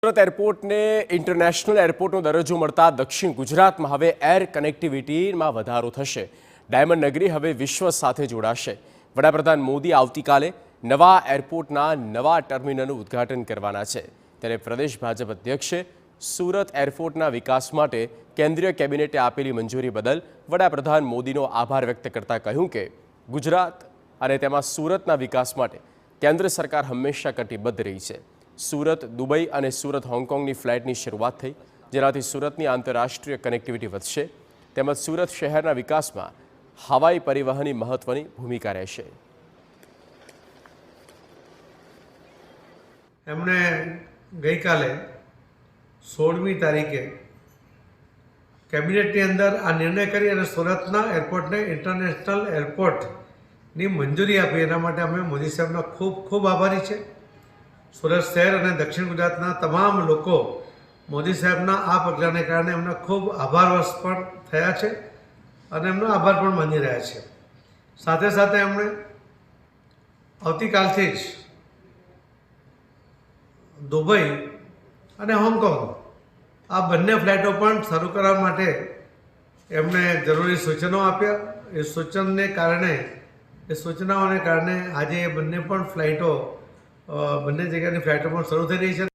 Surat એરપોર્ટને international એરપોર્ટનો દરજ્જો મળતા દક્ષિણ ગુજરાતમાં હવે એર કનેક્ટિવિટીમાં વધારો થશે। ડાયમંડ નગરી હવે વિશ્વ સાથે જોડાશે। વડાપ્રધાન મોદી આવતીકાલે નવા એરપોર્ટના નવા ટર્મિનલનું ઉદ્ઘાટન કરવાના છે। ત્યારે પ્રદેશ ભાજપ અધ્યક્ષે સુરત એરપોર્ટના વિકાસ માટે કેન્દ્રીય કેબિનેટે આપેલી મંજૂરી બદલ વડાપ્રધાન મોદીનો આભાર વ્યક્ત કરતા કહ્યું કે ગુજરાત અને તેમાં સુરતના વિકાસ માટે કેન્દ્ર સરકાર હંમેશા કટિબદ્ધ રહી છે। सूरत दुबई और सूरत होंगकोंगनी फ्लाइटनी शुरुआत थई, जेनाथी सूरतनी आंतरराष्ट्रीय कनेक्टिविटी वधशे तेमज सूरत शहरना विकासमां हवाई परिवहननी महत्वनी भूमिका रहेशे। एमणे गई काले 16मी तारीखे केबिनेटनी अंदर आ निर्णय करी अने सूरतना एरपोर्टने इंटरनेशनल एरपोर्टनी मंजूरी आपी। एना माटे अमे मोदी साहेबना खूब खूब आभारी छे। सूरत शहर और दक्षिण गुजरातना तमाम लोको मोदी साहेबना आ पगलाने कारणे एमने खूब आभारवश पण थया छे अने एमनो आभार पण मानी रह्या छे। साथे साथे एमणे आवतीकालथी ज दुबई अने होंगकोंग आ बंने फ्लाइटो पण शरू करवा माटे एमणे जरूरी सूचनाओ आप्या। ए सूचनाने कारणे आज ए बंने पण फ्लाइटो बंने जगह फ्लाइटो पण शरू थई रही है।